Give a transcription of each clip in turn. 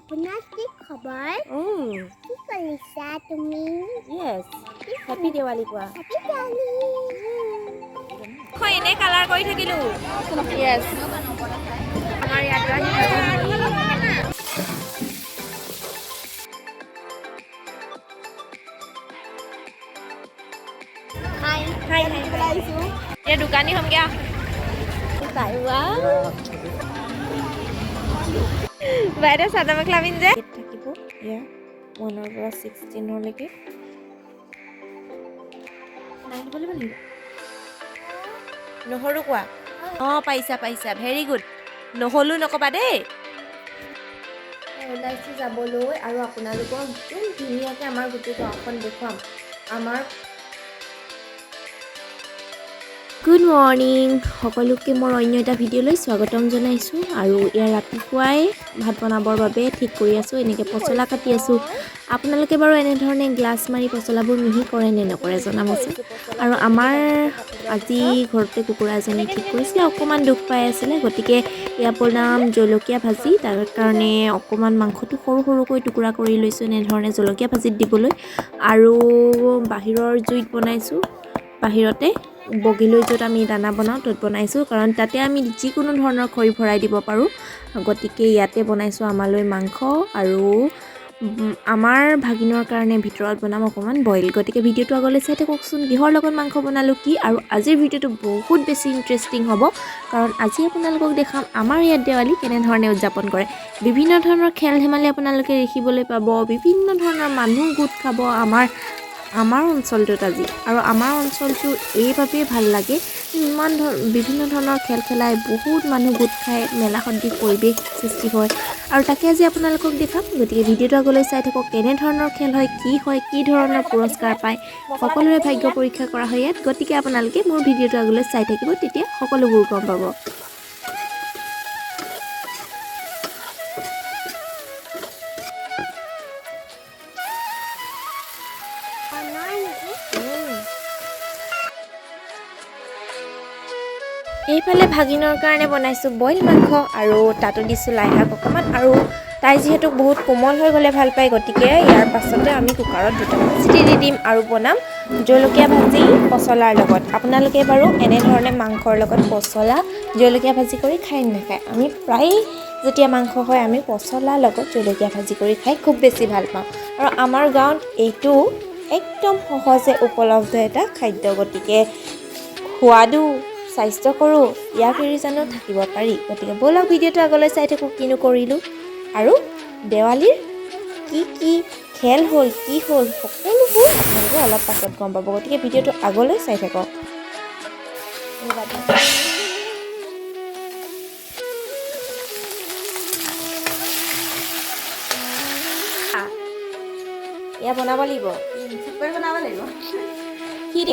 আপোনাৰ কি খবৰ? কি কৰিছা তুমি? Yes. Happy Diwali কোৱা। Happy Diwali! এনে কালাৰ কৰি থাকিলো। Yes. আমাৰ ইয়াত আহি Hi. হাই এই দোকানী হ'মগে আ। বাইদেউ চাদৰ মেখেলা পিন্ধি যে থাকিব এয়া 1 পৰা 16লৈকে নহৰু কোৱা পাইছা ভেৰি গুড নহলো নকবা দেই ওলাইছো যাবলৈ আৰু আপোনালোকক একদম ধুনীয়াকৈ আমাৰ গোটেই গাঁওখন দেখুৱাম আমাৰ গুড মৰ্ণিং সকলোকে মই অন্য এটা ভিডিঅ'লৈ স্বাগতম জনাইছোঁ আৰু ইয়াৰ ৰাতিপুৱাই ভাত বনাবৰ বাবে ঠিক কৰি আছোঁ এনেকৈ পচলা কাটি আছোঁ আপোনালোকে বাৰু এনেধৰণে গ্লাছ মাৰি পচলাবোৰ মিহি কৰে নে নকৰে জনাবচোন আৰু আমাৰ আজি ঘৰতে কুকুৰা এজনী ঠিক কৰিছিলে অকণমান দুখ পাই আছিলে গতিকে ইয়াৰ বনাম জলকীয়া ভাজি তাৰ কাৰণে অকণমান মাংসটো সৰু সৰুকৈ টুকুৰা কৰি লৈছোঁ এনেধৰণে জলকীয়া ভাজিত দিবলৈ আৰু বাহিৰৰ জুইত বনাইছোঁ বাহিৰতে বগিলৈ য'ত আমি দানা বনাওঁ ত'ত বনাইছোঁ কাৰণ তাতে আমি যিকোনো ধৰণৰ খৰি ভৰাই দিব পাৰোঁ গতিকে ইয়াতে বনাইছোঁ আমালৈ মাংস আৰু আমাৰ ভাগিনৰ কাৰণে ভিতৰত বনাম অকণমান বইল গতিকে ভিডিঅ'টো আগলৈ চাই থাককচোন কিহৰ লগত মাংস বনালোঁ কি আৰু আজিৰ ভিডিঅ'টো বহুত বেছি ইণ্টাৰেষ্টিং হ'ব কাৰণ আজি আপোনালোকক দেখাম আমাৰ ইয়াত দেৱালী কেনেধৰণে উদযাপন কৰে বিভিন্ন ধৰণৰ খেল ধেমালি আপোনালোকে দেখিবলৈ পাব বিভিন্ন ধৰণৰ মানুহ গোট খাব আমাৰ অঞ্চলটোত আজি আৰু আমাৰ অঞ্চলটো এইবাবেই ভাল লাগে ইমান বিভিন্ন ধৰণৰ খেল খেলাই বহুত মানুহ গোট খাই মেলা সদৃশ পৰিৱেশ সৃষ্টি হয় আৰু তাকে আজি আপোনালোকক দেখাম গতিকে ভিডিঅ'টো আগলৈ চাই থাকক কেনেধৰণৰ খেল হয় কি ধৰণৰ পুৰস্কাৰ পায় সকলোৰে ভাগ্য পৰীক্ষা কৰা হয় ইয়াত গতিকে আপোনালোকে মোৰ ভিডিঅ'টো আগলৈ চাই থাকিব তেতিয়া সকলোবোৰ গম পাব এইফালে ভাগিনৰ কাৰণে বনাইছোঁ বইল মাংস আৰু তাতো দিছোঁ লাই শাক অকণমান আৰু তাই যিহেতু বহুত কোমল হৈ গ'লে ভাল পায় গতিকে ইয়াৰ পাছতে আমি কুকাৰত দুটামান চিটি দি দিম আৰু বনাম জলকীয়া ভাজি পচলাৰ লগত আপোনালোকে বাৰু এনেধৰণে মাংসৰ লগত পচলা জলকীয়া ভাজি কৰি খাই নাখায় আমি প্ৰায় যেতিয়া মাংস হয় আমি পচলাৰ লগত জলকীয়া ভাজি কৰি খাই খুব বেছি ভাল পাওঁ আৰু আমাৰ গাঁৱত এইটো একদম সহজে উপলব্ধ এটা খাদ্য গতিকে সোৱাদো স্বাস্থ্যকৰো ইয়াক এৰি জানো থাকিব পাৰি গতিকে ব'লক ভিডিঅ'টো আগলৈ চাই থাকোঁ কিনো কৰিলোঁ আৰু দেৱালীৰ কি খেল হ'ল কি হ'ল সকলোবোৰ আপোনালোকে অলপ পাছত গম পাব গতিকে ভিডিঅ'টো আগলৈ চাই থাকক এয়া বনাব লাগিব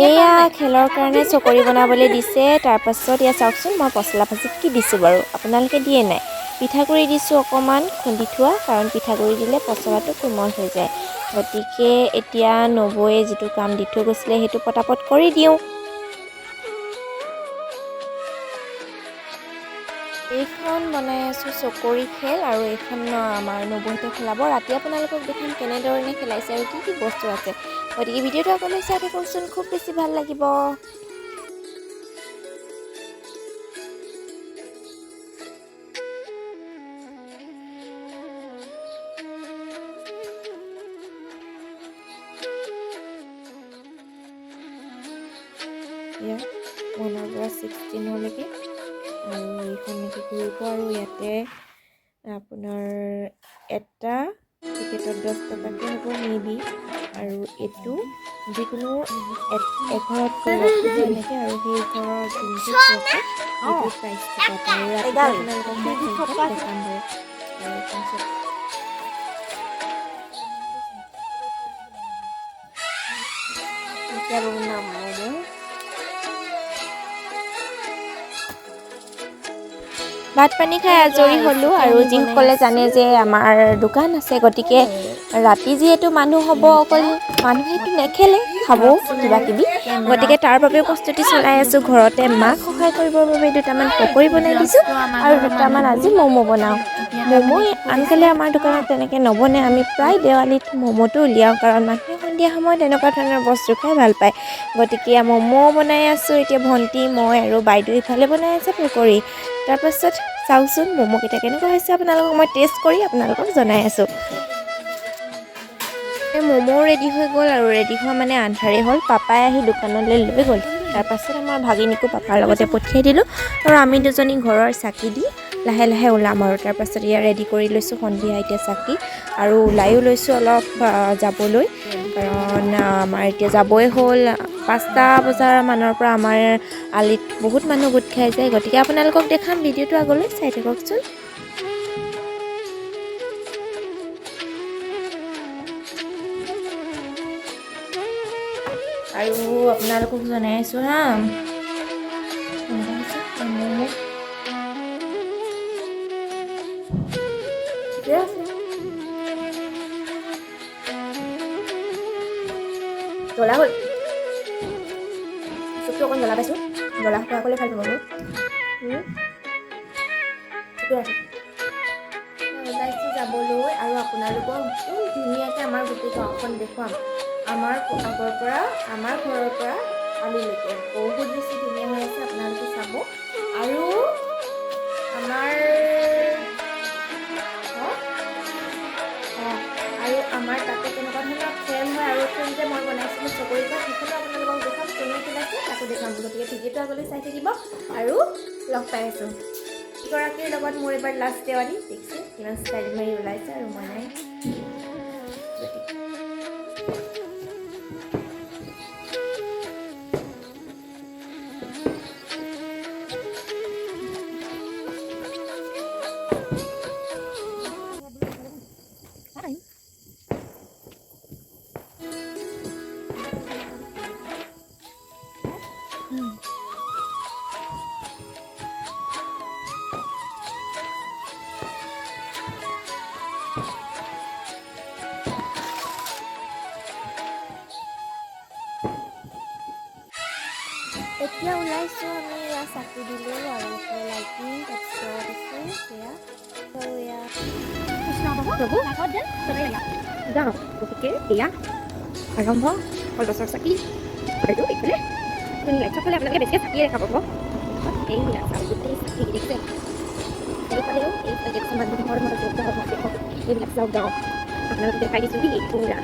এয়া খেলৰ কাৰণে চকৰি বনাবলৈ দিছে তাৰপাছত এয়া চাওকচোন মই পচলা ভাজিত কি দিছোঁ বাৰু আপোনালোকে দিয়ে নাই পিঠাগুড়ি দিছোঁ অকণমান খুন্দি থোৱা কাৰণ পিঠাগুড়ি দিলে পচলাটো কোমল হৈ যায় গতিকে এতিয়া নবৌয়ে যিটো কাম দি থৈ গৈছিলে সেইটো পটাপট কৰি দিওঁ এইখন বনাই আছোঁ চকৰি খেল আৰু এইখন আমাৰ নবৌহঁতে খেলাব ৰাতি আপোনালোকক দেখাম কেনেধৰণে খেলাইছে আৰু কি বস্তু আছে গতিকে ভিডিঅ'টো আগলৈ চাই থাককচোন খুব বেছি ভাল লাগিব এয়া 1 পৰা 16লৈকে আৰু এইখন এনেকৈ ঘূৰিব আৰু ইয়াতে আপোনাৰ এটা টিকেটত 10 টকাকৈ হ'ব মেবি আৰু এইটো যিকোনো এঘৰত ৰাখিব এনেকৈ আৰু সেই ঘৰৰ যোনটো আছে সেইটো প্ৰাইচটো পাব আৰু ৰাতিপুৱা আপোনালোকক মই সংখ্যাত দেখাম বাৰু আৰু তাৰপিছত এতিয়া বনাম ভাত পানী খাই আজৰি হ'লোঁ আৰু যিসকলে জানে যে আমাৰ দোকান আছে গতিকে ৰাতি যিহেতু মানুহ হ'ব অকল মানুহেতো নেখেলে খাবও কিবা কিবি গতিকে তাৰ বাবে প্ৰস্তুতি চলাই আছোঁ ঘৰতে মাক সহায় কৰিবৰ বাবে দুটামান পকৰি বনাই দিছোঁ আৰু দুটামান আজি ম'ম' বনাওঁ ম'ম' আনকালে আমাৰ দোকানত তেনেকৈ নবনে আমি প্ৰায় দেৱালীত ম'ম'টো উলিয়াওঁ কাৰণ মানুহে সন্ধিয়া সময়ত এনেকুৱা ধৰণৰ বস্তু খাই ভাল পায় গতিকে ম'ম' বনাই আছোঁ এতিয়া ভণ্টি মই আৰু বাইদেউ ইফালে বনাই আছে পকৰি তাৰপাছত চাওকচোন ম'ম'কেইটা কেনেকুৱা হৈছে আপোনালোকক মই টেষ্ট কৰি আপোনালোকক জনাই আছোঁ ম'ম' ৰেডি হৈ গ'ল আৰু ৰেডি হোৱা মানে আন্ধাৰে হ'ল পাপাই আহি দোকানলৈ লৈ গ'ল তাৰপাছত আমাৰ ভাগিনীকো পাপাৰ লগতে পঠিয়াই দিলোঁ আৰু আমি দুজনী ঘৰৰ চাকি দি লাহে লাহে ওলাম আৰু তাৰপাছত ইয়াত ৰেডি কৰি লৈছোঁ সন্ধিয়া এতিয়া চাকি আৰু ওলায়ো লৈছোঁ অলপ যাবলৈ কাৰণ আমাৰ এতিয়া যাবই হ'ল 5টা বজাৰ মানৰ পৰা আমাৰ আলিত বহুত মানুহ গোট খাই যায় গতিকে আপোনালোকক দেখাম ভিডিঅ'টো আগলৈ চাই থাককচোন আৰু আপোনালোকক জনাই আছোঁ হা জ্বলা হ'ল চুপটো অকণ জ্বলা পাইছোঁ জ্বলা খোৱা ক'লে ভাল পাব ওলাইছোঁ যাবলৈ আৰু আপোনালোকক ধুনীয়াকৈ আমাৰ গোটেই গাঁওখন দেখুৱাম আমাৰ আগৰ পৰা আমাৰ ঘৰৰ পৰা আলিলৈকে বহুত বেছি ধুনীয়া হৈ আছে আপোনালোকে চাব আৰু আমাৰ আৰু আমাৰ তাতে কেনেকুৱা ধৰণৰ ফ্ৰেম হয় আৰু ফ্ৰেম যে মই বনাইছিলোঁ চকৰিখন সেইখনো আপোনালোকক দেখাম কোনে খেলাইছে তাকো দেখাম গতিকে ভিডিঅ'টো আগলৈ চাই থাকিব আৰু লগ পাই আছোঁ ইগৰাকীৰ লগত মোৰ এবাৰ লাষ্ট দেৱালী দেখিছে কিমান ষ্টাইল মাৰি ওলাইছে আৰু মই নাই এতিয়া ওলাইছোঁ আমি ইয়াত চাকি দিলোঁ আৰু লাইটিং তাৰপিছত সেয়া যাওঁ গতিকে এয়া আৰম্ভ কলগছৰ চাকি আৰু এইফালে লাইটৰ ফালে আপোনালোকে বেছিকৈ চাকিয়ে দেখা পাব এইবিলাক চাওঁ গোটেই চাকি দেখিছে এইফালেও এইফালে মানুহৰ এইবিলাক চাওক গাঁও আপোনালোকে দেখাই দিছোঁ দেই পুৰা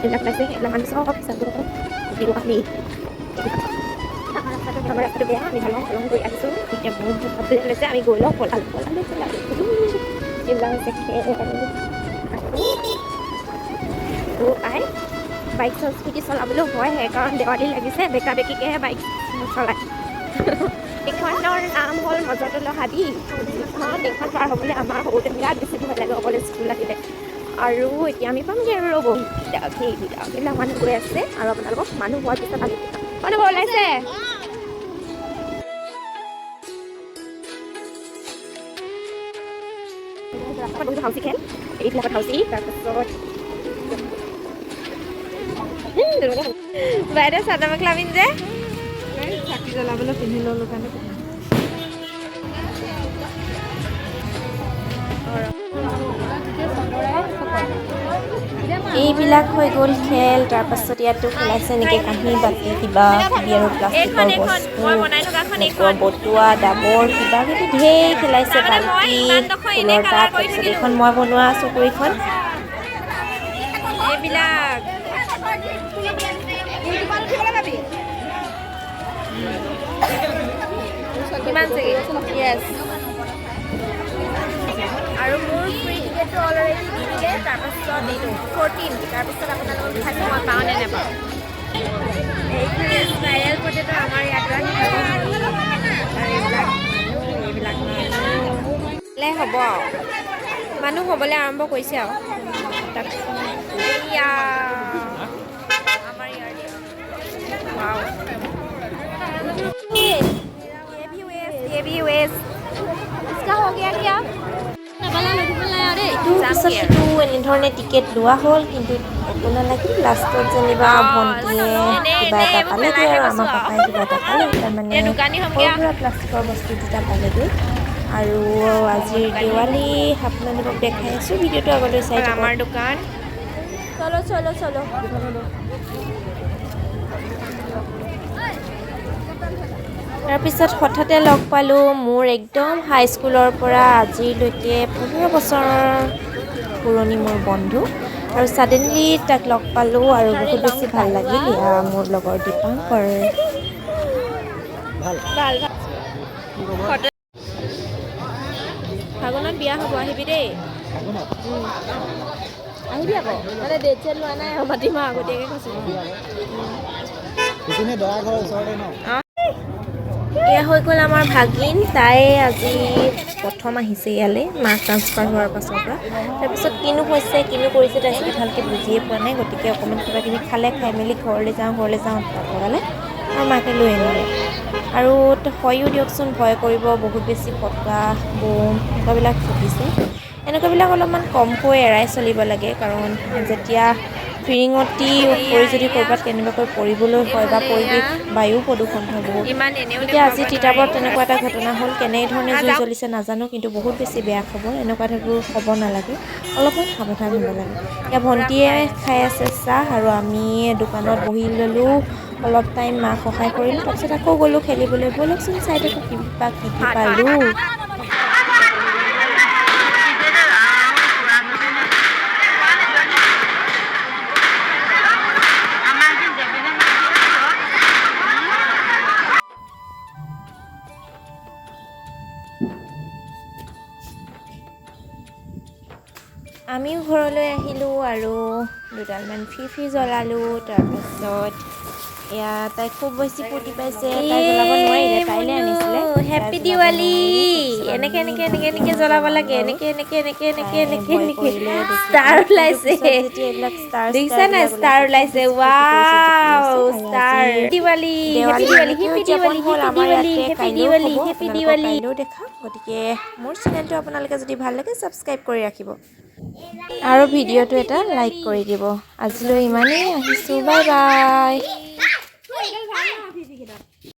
এইবিলাক পাইছে এইবিলাক মানুহ চব চাব আমি আমাৰ ৰাস্তাটো বেয়া আমি ভালং গৈ আহিছোঁ এতিয়া বহুত ভাবি লৈছে আমি গৈ লওঁ পলালোঁ এইবিলাক হৈছে পাই বাইক স্কুটি চলাবলৈও ভয় কাৰণ দেৱালী লাগিছে বেকা বেকিকেহে বাইক চলায় এইখনৰ নাম হ'ল মজতল হাবি এইখন পাৰ হ'বলৈ আমাৰ সৰুতে বিৰাট বেছি ভয় লাগে অকলে স্কুল আহিলে আৰু এতিয়া আমি পামগৈ আৰু ৰ'ব সেইবিলাক মানুহ গৈ আছে আৰু আপোনালোকক মানুহ হোৱাৰ পিছত আমি মানুহ ওলাইছে হাউচি খেল এইবিলাকত হাউচি তাৰপাছত বাইদেউ চাদৰ মেখেলা পিন্ধে চাকি জ্বলাবলৈ পিন্ধি ল'লোঁ কাৰণে এইবিলাক হৈ গ'ল খেল তাৰপাছত ইয়াতো খেলাইছে এনেকৈ কাঁহী বাতি কিবা কিবি আৰু প্লাষ্টিকৰ বস্তু বটোৱা ডাবৰ কিবা কিবি ঢেৰ খেলাইছে বাল্টি ফুলৰ টাব তাৰপিছত এইখন মই বনোৱা চকৰিখন এইবিলাক কিমান চাগে য়েছ আৰু মোৰ ফ্ৰী টিকেটটো অলৰেডি দি দিলে তাৰপাছত এইটো 14 তাৰপিছত আপোনালোকক দেখাইছোঁ মই পাওঁ নে নাপাওঁ এইখিনি স্পাইৰেল পটেটো আমাৰ ইয়াত এইবিলাক হ'ব আৰু মানুহ হ'বলৈ আৰম্ভ কৰিছে আৰু তাৰপিছত এয়া আমাৰ ये भी वेस्ट इसका हो गया क्या তাৰপিছত সেইটো এনেধৰণে টিকেট লোৱা হ'ল কিন্তু একো নালাগিল লাষ্টত যেনিবা ভণ্টিয়ে কিবা এটা পালেগৈ আৰু আমাৰ পাপাই কিবা এটা পালে তাৰমানে সৰু সুৰা প্লাষ্টিকৰ বস্তু দুটা পালেগৈ আৰু আজিৰ দেৱালী আপোনালোকক দেখাই আছোঁ ভিডিঅ'টো আগলৈ চাই থাকক আমাৰ দোকান চলো চলো চলো তাৰপিছত হঠাতে লগ পালোঁ মোৰ একদম হাইস্কুলৰ পৰা আজিলৈকে 15 বছৰৰ পুৰণি মোৰ বন্ধু আৰু ছাডেনলি তাক লগ পালোঁ আৰু বহুত বেছি ভাল লাগিল মোৰ লগৰ দীপাংকৰ ফাগুনত বিয়া হ'ব আহিবি দেই আহিবি আকৌ মানে ডেট চেট লোৱা নাই আৰু মাতিম আৰু আগতীয়াকৈ কৈছোঁ এয়া হৈ গ'ল আমাৰ ভাগিন তাই আজি প্ৰথম আহিছে ইয়ালৈ মাক ট্ৰান্সফাৰ হোৱাৰ পাছৰ পৰা তাৰপিছত কিনো হৈছে কিনো কৰিছে তাৰপিছত ভালকৈ বুজিয়ে পোৱা নাই গতিকে অকণমান কিবা কিবি খালে খাই মেলি ঘৰলৈ যাওঁ লগালে আৰু মাকে লৈ আনিলে আৰু হয়ো দিয়কচোন ভয় কৰিব বহুত বেছি ফটকা বোম এনেকুৱাবিলাক ফুটিছে এনেকুৱাবিলাক অলপমান কমকৈ এৰাই চলিব লাগে কাৰণ যেতিয়া ফিৰিঙতি পৰি যদি ক'ৰবাত কেনেবাকৈ পৰিবলৈ হয় বা পৰিৱেশ বায়ু প্ৰদূষণ হয় বহুত এতিয়া আজি তিতাবৰত তেনেকুৱা এটা ঘটনা হ'ল কেনেধৰণে জুই জ্বলিছে নাজানো কিন্তু বহুত বেছি বেয়া খবৰ এনেকুৱা টাইপৰ হ'ব নালাগে অলপমান সাৱধান হ'ব লাগে এতিয়া ভণ্টিয়ে খাই আছে চাহ আৰু আমি দোকানত বহি ল'লোঁ অলপ টাইম মাক সহায় কৰিলোঁ তাৰপিছত আকৌ গ'লোঁ খেলিবলৈ ব'লকচোন চাই থাকোঁ কিবা কি পালোঁ আমিও ঘৰলৈ আহিলোঁ আৰু দুডালমান ফিফি জ্বলালোঁ তাৰপাছত এয়া তাই খুব বেছি ফূৰ্তি পাইছে তাই জ্বলাব নোৱাৰিলে তাইলৈ আনিছিলে হেপী দিৱালী এনেকৈ জ্বলাব লাগে এনেকৈ ষ্টাৰ ওলাইছে দেখিছা নাই ষ্টাৰ ওলাইছে ৱাও ষ্টাৰ দিৱালী দেখাম গতিকে মোৰ চেনেলটো আপোনালোকে যদি ভাল লাগে ছাবস্ক্ৰাইব কৰি ৰাখিব আৰু ভিডিঅ'টো এটা লাইক কৰি দিব আজিলৈ ইমানেই আহিছোঁ বাই বাই